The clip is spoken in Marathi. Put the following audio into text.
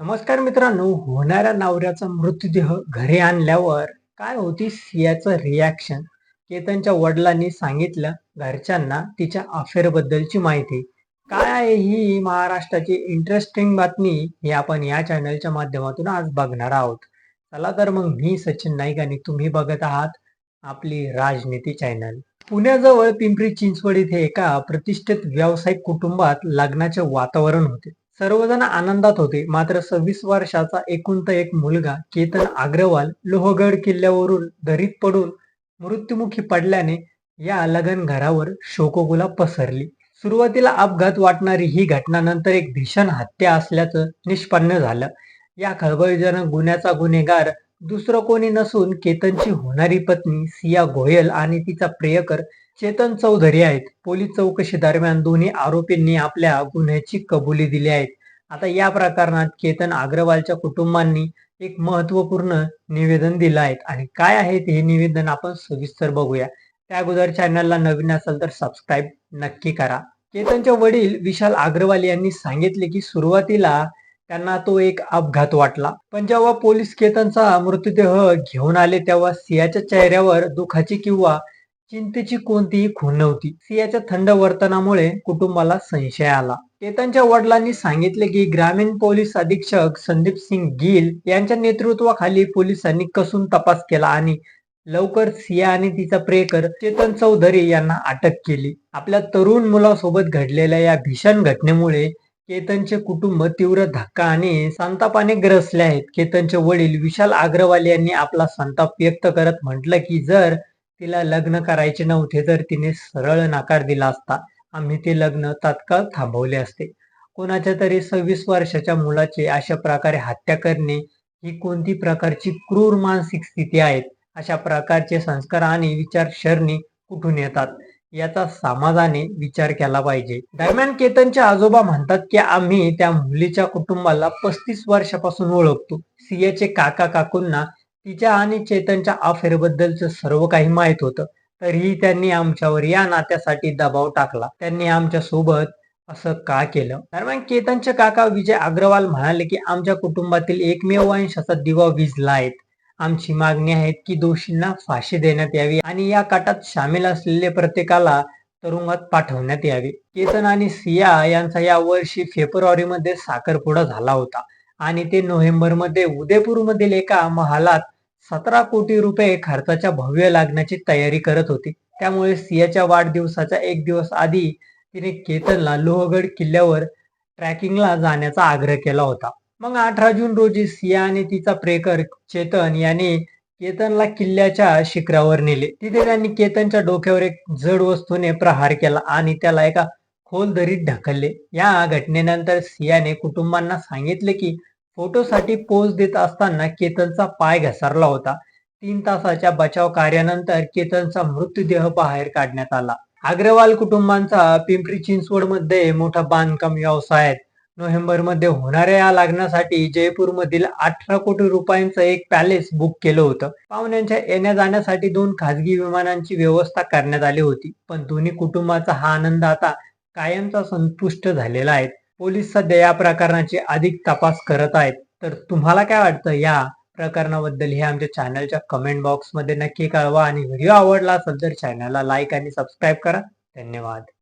नमस्कार मित्रांनो, होणाऱ्या नवऱ्याचा मृतदेह घरी आणल्यावर काय होती सियाचं रिॲक्शन? केतनच्या वडिलांनी सांगितलं घरच्यांना तिच्या अफेअर बद्दलची माहिती. काय आहे ही महाराष्ट्राची इंटरेस्टिंग बातमी? हे आपण या चॅनलच्या माध्यमातून आज बघणार आहोत. चला तर मग मी सचिन नाईक आणि तुम्ही बघत आहात आपली राजनीती चॅनल. पुण्याजवळ पिंपरी चिंचवड इथे एका प्रतिष्ठित व्यावसायिक कुटुंबात लग्नाचे वातावरण होते. सर्वजण आनंदात होते. मात्र 26 वर्षाचा एकुलता एक मुलगा केतन अग्रवाल लोहगड किल्ल्यावरून दरीत पडून मृत्युमुखी पडल्याने या लगन घरावर शोककळा पसरली. सुरुवातीला अपघात वाटणारी ही घटना नंतर एक भीषण हत्या असल्याचं निष्पन्न झालं. या खळबळजनक गुन्ह्याचा गुन्हेगार दुसरं कोणी नसून केतनची होणारी पत्नी सिया गोयल आणि तिचा प्रियकर चेतन चौधरी आहेत. पोलीस चौकशी दरम्यान दोन्ही आरोपींनी आपल्या गुन्ह्याची कबुली दिली आहे. आता या प्रकरणात केतन अग्रवालच्या कुटुंबांनी एक महत्वपूर्ण निवेदन दिलं आहे आणि काय आहे हे निवेदन आपण सविस्तर बघूया. त्या अगोदर चॅनलला नवीन असेल तर सबस्क्राईब नक्की करा. केतनचे वडील विशाल अग्रवाल यांनी सांगितले की सुरुवातीला त्यांना तो एक अपघात वाटला, पण जेव्हा पोलीस केतनचा मृतदेह घेऊन आले तेव्हा सियाच्या चेहऱ्यावर दुःखाची किंवा चिंतेची कोणतीही खूण नव्हती. सियाच्या थंड वर्तनामुळे कुटुंबाला संशय आला. केतनच्या वडिलांनी सांगितले की ग्रामीण पोलीस अधीक्षक संदीप सिंग गिल यांच्या नेतृत्वाखाली पोलिसांनी कसून तपास केला आणि लवकर सिया आणि तिचा प्रियकर चेतन चौधरी यांना अटक केली. आपल्या तरुण मुलासोबत घडलेल्या या भीषण घटनेमुळे केतनचे कुटुंब तीव्र धक्का आणि संतापाने ग्रसले आहेत. केतनचे वडील विशाल अग्रवाल यांनी आपला संताप व्यक्त करत म्हटलं की जर तिला लग्न करायचे नव्हते तर तिने सरळ नकार दिला असता. आम्ही ते लग्न तात्काळ थांबवले असते. कोणाच्या तरी 26 वर्षाच्या मुलाची अशा प्रकारे हत्या करणे ही कोणती प्रकारची क्रूर मानसिक स्थिती आहे? अशा प्रकारचे संस्कार आणि विचारसरणी कुठून येतात याचा समाजाने विचार केला पाहिजे. दरम्यान केतनचे आजोबा म्हणतात की आम्ही त्या मुलीच्या कुटुंबाला 35 वर्षापासून ओळखतो. सियाचे काका काकूंना तिच्या आणि चेतनच्या अफेअर बद्दलचं सर्व काही माहित होतं. तरीही त्यांनी आमच्यावर या नात्यासाठी दबाव टाकला. त्यांनी आमच्या सोबत असं का केलं? दरम्यान केतनचे काका विजय अग्रवाल म्हणाले की आमच्या कुटुंबातील एकमेव अंशाचा दिवा विझला आहे. आमची मागणी आहे की दोषींना फाशी देण्यात यावी आणि या कटात सामील असलेले प्रत्येकाला तुरुंगात पाठवण्यात यावे. केतन आणि सिया यांचा या वर्षी फेब्रुवारीमध्ये साखरपुडा झाला होता आणि ते नोव्हेंबरमध्ये उदयपूरमधील एका महालात 17 कोटी रुपये खर्चाच्या भव्य लग्नाची तयारी करत होती. त्यामुळे सियाच्या वाढदिवसाच्या एक दिवस आधी तिने केतनला लोहगड किल्ल्यावर ट्रॅकिंगला जाण्याचा आग्रह केला होता. मग 18 जून रोजी सिया आणि तिचा प्रियकर चेतन याने केतनला किल्ल्याच्या शिखरावर नेले. तिथे त्यांनी केतनच्या डोक्यावर एक जड वस्तूने प्रहार केला आणि त्याला एका खोल दरीत ढकलले. या घटनेनंतर सियाने कुटुंबांना सांगितले की फोटोसाठी पोज देत असताना केतनचा पाय घसरला होता. 3 तासाच्या बचाव कार्यानंतर केतनचा मृतदेह बाहेर काढण्यात आला. अग्रवाल कुटुंबांचा पिंपरी चिंचवडमध्ये मोठा बांधकाम व्यवसाय आहे. नोव्हेंबरमध्ये होणाऱ्या या लग्नासाठी जयपूरमधील 18 कोटी रुपयांचं एक पॅलेस बुक केलं होतं. पाहुण्यांच्या येण्या जाण्यासाठी 2 खासगी विमानांची व्यवस्था करण्यात आली होती. पण दोन्ही कुटुंबाचा हा आनंद आता कायमचा संतुष्ट झालेला आहे. पोलीस सध्या या प्रकरणाची अधिक तपास करत आहेत. तर तुम्हाला काय वाटतं या प्रकरणाबद्दल हे आमच्या चॅनलच्या कमेंट बॉक्समध्ये नक्की कळवा आणि व्हिडिओ आवडला असेल तर चॅनलला लाईक आणि सबस्क्राईब करा. धन्यवाद.